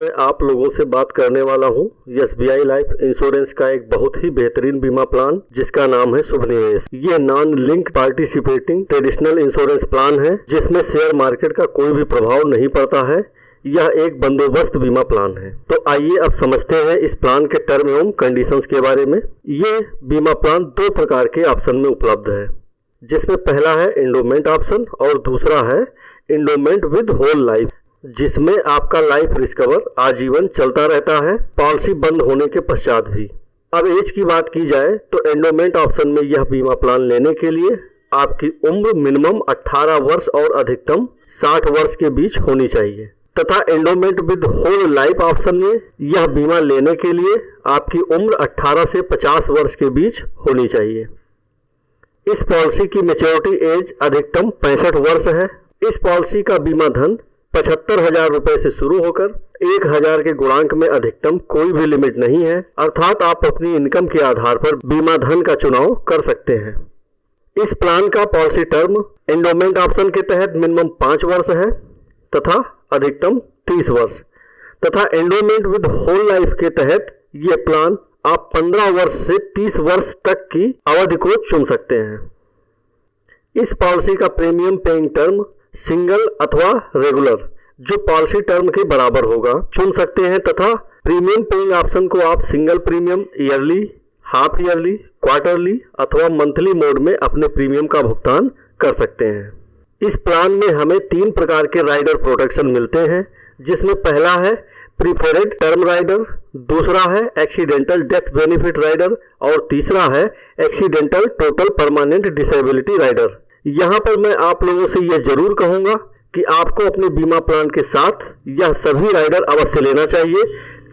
मैं आप लोगों से बात करने वाला हूं एसबीआई लाइफ इंश्योरेंस का एक बहुत ही बेहतरीन बीमा प्लान जिसका नाम है शुभ निवेश। ये non link participating traditional insurance plan है जिसमें शेयर मार्केट का कोई भी प्रभाव नहीं पड़ता है। यह एक बंदोबस्त बीमा प्लान है। तो आइए अब समझते हैं इस प्लान के टर्म एवं कंडीशंस के बारे में। ये बीमा प्लान दो प्रकार के ऑप्शन में उपलब्ध है, जिसमें पहला है एंडोमेंट ऑप्शन और दूसरा है एंडोमेंट विद होल लाइफ, जिसमें आपका लाइफ रिस्क कवर आजीवन चलता रहता है पॉलिसी बंद होने के पश्चात भी। अब एज की बात की जाए तो एंडोमेंट ऑप्शन में यह बीमा प्लान लेने के लिए आपकी उम्र मिनिमम 18 वर्ष और अधिकतम 60 वर्ष के बीच होनी चाहिए, तथा endowment with whole life option में यह बीमा लेने के लिए आपकी उम्र 18 से 50 वर्ष के बीच होनी चाहिए। इस पॉलिसी की मैच्योरिटी एज अधिकतम 65 वर्ष है। इस पॉलिसी का बीमा धन 75,000 रुपए से शुरू होकर 1,000 के गुणांक में अधिकतम कोई भी लिमिट नहीं है, अर्थात आप अपनी इनकम के आधार पर बीमा धन का चुनाव कर सकते हैं। इस प्लान का पॉलिसी टर्म एंडोमेंट ऑप्शन के तहत मिनिमम 5 वर्ष है तथा अधिकतम 30 वर्ष, तथा एंडोमेंट विद होल लाइफ के तहत ये प्लान आप 15 वर्ष से 30 वर्ष तक की अवधि को चुन सकते हैं। इस पॉलिसी का प्रीमियम पेइंग टर्म सिंगल अथवा रेगुलर जो पॉलिसी टर्म के बराबर होगा चुन सकते हैं, तथा प्रीमियम पेइंग ऑप्शन को आप single premium, yearly, half yearly, quarterly अथवा मंथली मोड में अपने प्रीमियम का भुगतान कर सकते हैं। इस प्लान में हमें 3 प्रकार के राइडर प्रोटेक्शन मिलते हैं, जिसमें पहला है प्रीफरेड टर्म राइडर, दूसरा है एक्सीडेंटल डेथ बेनिफिट राइडर और तीसरा है accidental total permanent disability rider. यहाँ पर मैं आप लोगों से यह जरूर कहूँगा कि आपको अपने बीमा प्लान के साथ यह सभी राइडर अवश्य लेना चाहिए,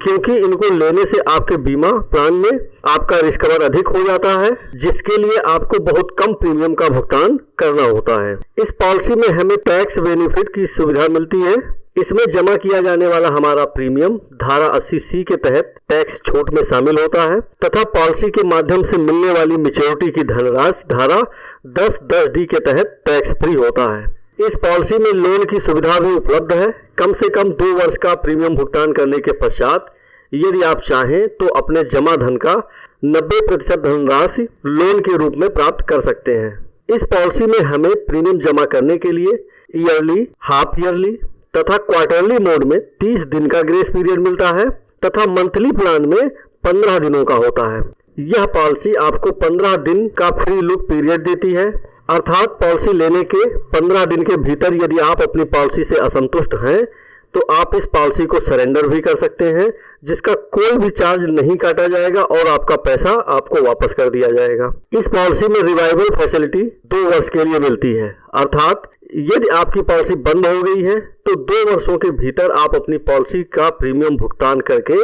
क्योंकि इनको लेने से आपके बीमा प्लान में आपका रिस्क कवर अधिक हो जाता है, जिसके लिए आपको बहुत कम प्रीमियम का भुगतान करना होता है। इस पॉलिसी में हमें टैक्स बेनिफिट की सुविधा मिलती है। इसमें जमा किया जाने वाला हमारा प्रीमियम धारा 80C के तहत टैक्स छूट में शामिल होता है, तथा पॉलिसी के माध्यम से मिलने वाली मैच्योरिटी की धनराशि धारा 10(10)D के तहत टैक्स फ्री होता है। इस पॉलिसी में लोन की सुविधा भी उपलब्ध है। कम से कम 2 वर्ष का प्रीमियम भुगतान करने के पश्चात यदि आप चाहें तो अपने जमा धन का 90% धनराशि लोन के रूप में प्राप्त कर सकते हैं। इस पॉलिसी में हमें प्रीमियम जमा करने के लिए ईयरली, हाफ ईयरली तथा क्वार्टरली मोड में 30 दिन का ग्रेस पीरियड मिलता है, तथा मंथली प्लान में 15 दिनों का होता है। यह पॉलिसी आपको 15 दिन का फ्री लुक पीरियड देती है, अर्थात पॉलिसी लेने के 15 दिन के भीतर यदि आप अपनी पॉलिसी से असंतुष्ट हैं तो आप इस पॉलिसी को सरेंडर भी कर सकते हैं, जिसका कोई भी चार्ज नहीं काटा जाएगा और आपका पैसा आपको वापस कर दिया जाएगा। इस पॉलिसी में रिवाइवल फैसिलिटी 2 वर्ष के लिए मिलती है, अर्थात यदि आपकी पॉलिसी बंद हो गई है तो 2 वर्षों के भीतर आप अपनी पॉलिसी का प्रीमियम भुगतान करके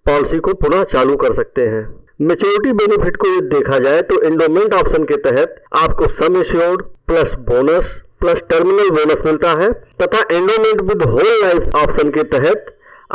पॉलिसी को पुनः चालू कर सकते हैं। मैच्योरिटी बेनिफिट को यदि देखा जाए तो एंडोमेंट ऑप्शन के तहत आपको sum assured plus bonus plus terminal bonus मिलता है, तथा endowment with whole life option के तहत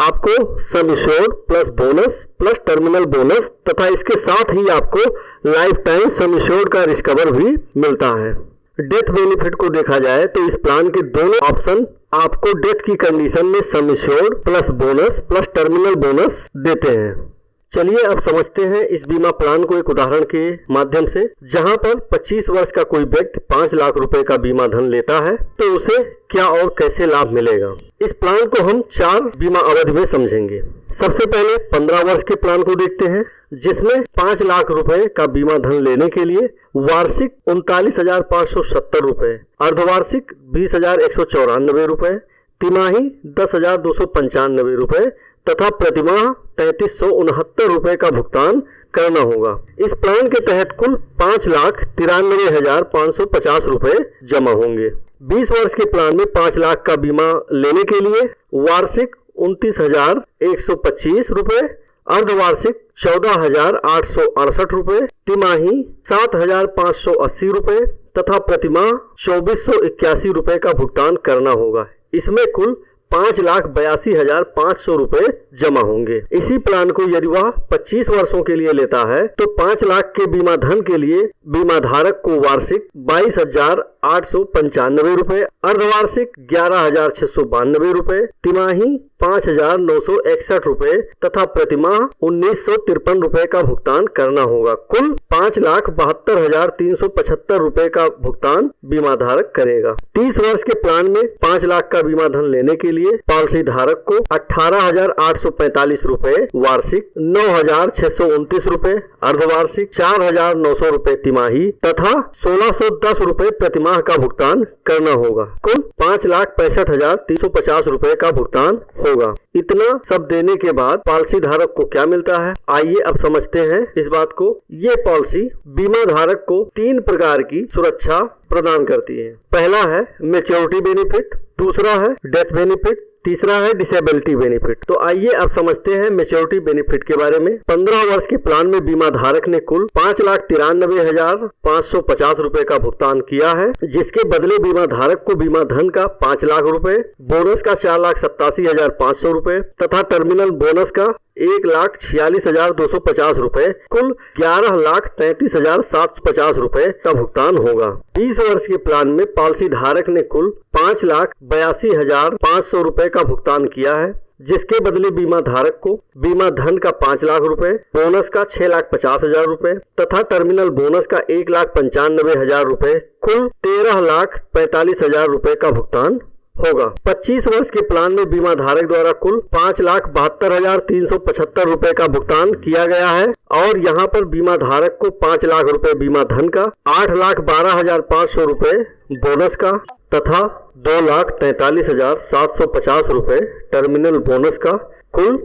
आपको sum assured plus bonus plus terminal bonus तथा इसके साथ ही आपको लाइफ टाइम सम एश्योर्ड का रिस्क कवर भी मिलता है। डेथ बेनिफिट को देखा जाए तो इस प्लान के दोनों ऑप्शन आपको डेथ की कंडीशन में सम assured plus bonus plus terminal bonus देते हैं। चलिए अब समझते हैं इस बीमा प्लान को एक उदाहरण के माध्यम से, जहां पर 25 वर्ष का कोई व्यक्ति 5 लाख रुपए का बीमा धन लेता है तो उसे क्या और कैसे लाभ मिलेगा। इस प्लान को हम 4 बीमा अवधि में समझेंगे। सबसे पहले 15 वर्ष के प्लान को देखते हैं, जिसमें 5 लाख रुपए का बीमा धन लेने के लिए वार्षिक 39,570 रुपए, अर्धवार्षिक 20,194 रुपए, तिमाही 10,295 रुपए तथा प्रतिमाह 3,369 रुपए का भुगतान करना होगा। इस प्लान के तहत कुल 5,93,550 रुपए जमा होंगे। 20 वर्ष के प्लान में 5 लाख का बीमा लेने के लिए वार्षिक 29,125 रुपए, अर्धवार्षिक 14,868 रुपए, तिमाही 7,580 रुपए तथा प्रतिमाह 2,481 रुपए का भुगतान करना होगा। इसमें कुल 5,82,500 रुपए जमा होंगे। इसी प्लान को यदि वह 25 वर्षों के लिए लेता है तो 5 लाख के बीमा धन के लिए बीमा धारक को वार्षिक 22,895 रुपए, अर्धवार्षिक 11,692 रुपए, तिमाही 5,961 रुपए तथा प्रतिमाह 1,953 रुपए का भुगतान करना होगा। कुल 5,72,375 रुपए का भुगतान बीमा धारक करेगा। 30 वर्ष के प्लान में 5 लाख का बीमा धन लेने के लिए पॉलिसी धारक को 18,845 रुपए वार्षिक, 9,629 रुपए अर्धवार्षिक, 4,900 रुपए तिमाही तथा 1,610 रुपए प्रतिमाह का भुगतान करना होगा। कुल 5,65,350 रुपए का भुगतान होगा। इतना सब देने के बाद पॉलिसी धारक को क्या मिलता है, आइए अब समझते हैं इस बात को। ये पॉलिसी बीमा धारक को 3 प्रकार की सुरक्षा प्रदान करती है। पहला है मैच्योरिटी बेनिफिट, दूसरा है डेथ बेनिफिट, तीसरा है डिसेबिलिटी बेनिफिट। तो आइए अब समझते हैं मैच्योरिटी बेनिफिट के बारे में। 15 वर्ष के प्लान में बीमा धारक ने कुल 5,93,550 रुपए का भुगतान किया है, जिसके बदले बीमा धारक को बीमा धन का 5 लाख रुपए, बोनस का 4,87,500 रुपए तथा टर्मिनल बोनस का 1,46,250 रुपए, कुल 11,33,750 रुपए का भुगतान होगा। 20 वर्ष के प्लान में पॉलिसी धारक ने कुल 5,82,500 रुपए का भुगतान किया है, जिसके बदले बीमा धारक को बीमा धन का 5 लाख रुपए, बोनस का 6,50,000 रुपए तथा टर्मिनल बोनस का 1,95,000 रुपए, कुल 13,45,000 रुपए का भुगतान होगा। 25 वर्ष के प्लान में बीमा धारक द्वारा कुल 5,72,375 रुपए का भुगतान किया गया है और यहाँ पर बीमा धारक को 5 लाख रुपए बीमा धन का, 8,12,500 रुपए बोनस का तथा 2,43,750 रुपए टर्मिनल बोनस का, कुल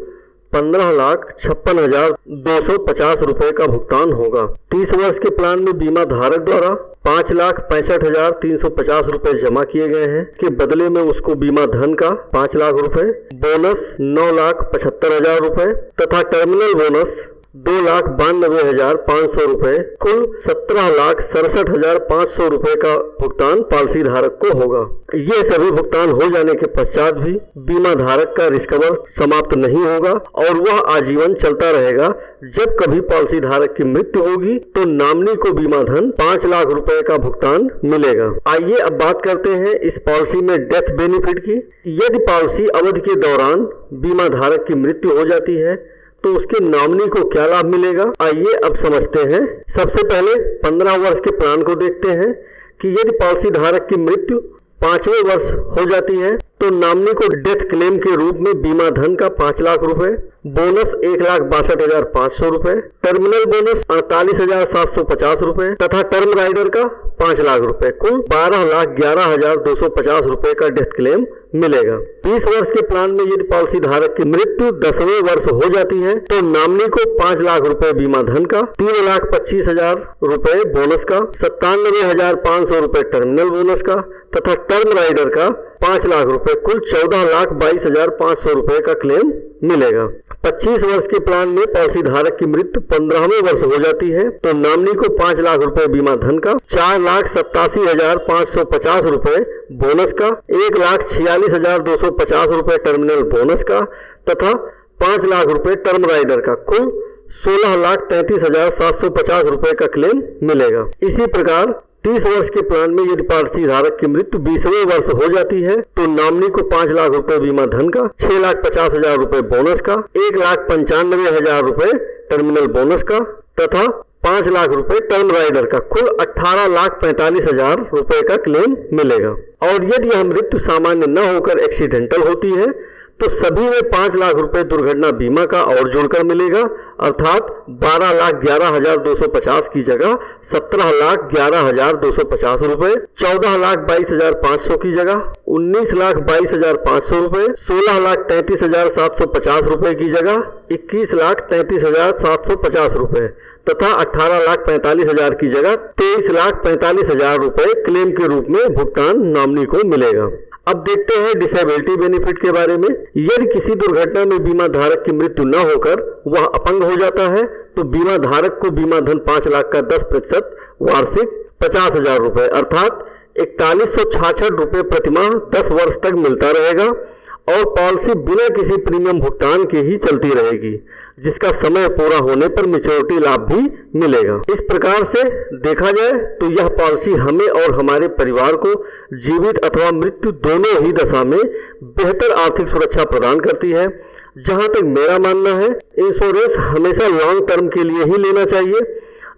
15,56,250 रुपए का भुगतान होगा। 30 वर्ष के प्लान में बीमा धारक द्वारा 5,65,350 रुपए जमा किए गए हैं, के बदले में उसको बीमा धन का 5 लाख रुपए, बोनस 9,75,000 रुपए तथा टर्मिनल बोनस 2,92,500 रुपए, कुल 17,67,500 रुपए का भुगतान पॉलिसी धारक को होगा। ये सभी भुगतान हो जाने के पश्चात भी बीमा धारक का रिस्क कवर समाप्त नहीं होगा और वह आजीवन चलता रहेगा। जब कभी पॉलिसी धारक की मृत्यु होगी तो नॉमिनी को बीमा धन 5 लाख रुपए का भुगतान मिलेगा। आइए अब बात करते हैं इस पॉलिसी में डेथ बेनिफिट की। यदि पॉलिसी अवधि के दौरान बीमा धारक की मृत्यु हो जाती है तो उसके नॉमिनी को क्या लाभ मिलेगा, आइए अब समझते हैं। सबसे पहले 15 वर्ष के प्लान को देखते हैं कि यदि पॉलिसी धारक की मृत्यु 5वें वर्ष हो जाती है तो नॉमिनी को डेथ क्लेम के रूप में बीमा धन का 5 लाख रुपए, बोनस 1,62,500 रुपए, टर्मिनल बोनस 48,750 रुपए तथा टर्म राइडर का 5 लाख रुपए, कुल 12,11,250 रुपए का डेथ क्लेम मिलेगा। 20 वर्ष के प्लान में यदि पॉलिसी धारक की मृत्यु 10वें वर्ष हो जाती है तो नॉमिनी को 5 लाख रुपए बीमा धन का, 3,25,000 रुपए बोनस का, 97,500 रुपए टर्मिनल बोनस का तथा टर्म राइडर का 5 लाख रुपए, कुल 14,22,500 रुपए का क्लेम मिलेगा। 25 वर्ष के प्लान में पॉलिसी धारक की मृत्यु 15वें वर्ष हो जाती है तो नॉमिनी को 5 लाख रुपए बीमा धन का, 4,87,550 रुपए बोनस का, 1,46,250 रुपए टर्मिनल बोनस का तथा 5 लाख रुपए टर्म राइडर का, कुल 16,33,750 रुपए का क्लेम मिलेगा। इसी प्रकार 30 वर्ष के प्लान में यदि पॉलिसी धारक की मृत्यु 20वें वर्ष हो जाती है तो नॉमिनी को 5 लाख रुपए बीमा धन का, 6,50,000 रुपए बोनस का, 1,95,000 रुपए टर्मिनल बोनस का तथा 5 लाख रुपए टर्म राइडर का, कुल 18,45,000 रुपए का क्लेम मिलेगा। और यदि यह मृत्यु सामान्य न होकर एक्सीडेंटल होती है तो सभी में 5 लाख रुपए दुर्घटना बीमा का और जोड़कर मिलेगा, अर्थात 12,11,250 की जगह 17,11,250 रुपए, 14,22,500 की जगह 19,22,500 रुपए, 16,33,750 रुपए की जगह 21,33,750 रुपए तथा 18,45,000 की जगह 23,45,000 रुपए क्लेम के रूप में भुगतान नॉमिनी को मिलेगा। अब देखते हैं डिसेबिलिटी बेनिफिट के बारे में। यदि किसी दुर्घटना में बीमा धारक की मृत्यु न होकर वह अपंग हो जाता है तो बीमा धारक को बीमा धन 5 लाख का 10% वार्षिक 50,000 रुपए अर्थात 4166 रुपए प्रतिमाह 10 वर्ष तक मिलता रहेगा और पॉलिसी बिना किसी प्रीमियम भुगतान के ही चलती रहेगी, जिसका समय पूरा होने पर मैच्योरिटी लाभ भी मिलेगा। इस प्रकार से देखा जाए तो यह पॉलिसी हमें और हमारे परिवार को जीवित अथवा मृत्यु दोनों ही दशा में बेहतर आर्थिक सुरक्षा प्रदान करती है। जहां तक मेरा मानना है, इंश्योरेंस हमेशा लॉन्ग टर्म के लिए ही लेना चाहिए,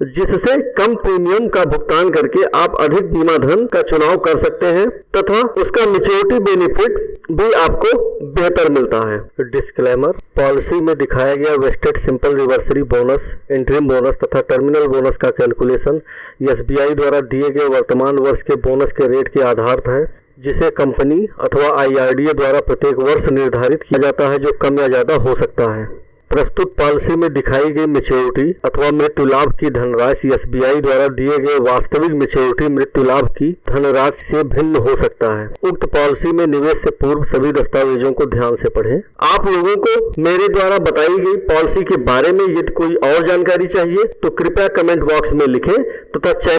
जिससे कम प्रीमियम का भुगतान करके आप अधिक बीमा धन का चुनाव कर सकते हैं तथा उसका मैच्योरिटी बेनिफिट भी आपको बेहतर मिलता है। डिस्क्लेमर: पॉलिसी में दिखाया गया vested simple reversionary bonus, interim bonus तथा टर्मिनल बोनस का कैलकुलेशन एसबीआई द्वारा दिए गए वर्तमान वर्ष के बोनस के रेट के आधार पर है, जिसे कंपनी अथवा आईआरडीए द्वारा प्रत्येक वर्ष निर्धारित किया जाता है, जो कम या ज्यादा हो सकता है। प्रस्तुत पॉलिसी में दिखाई गई मैच्योरिटी अथवा मृत्यु लाभ की धनराशि एसबीआई द्वारा दिए गए वास्तविक मैच्योरिटी मृत्यु लाभ की धनराशि से भिन्न हो सकता है। उक्त पॉलिसी में निवेश से पूर्व सभी दस्तावेजों को ध्यान से पढ़ें। आप लोगों को मेरे द्वारा बताई गई पॉलिसी के बारे में यदि कोई और जानकारी चाहिए तो कृपया कमेंट बॉक्स में लिखें तथा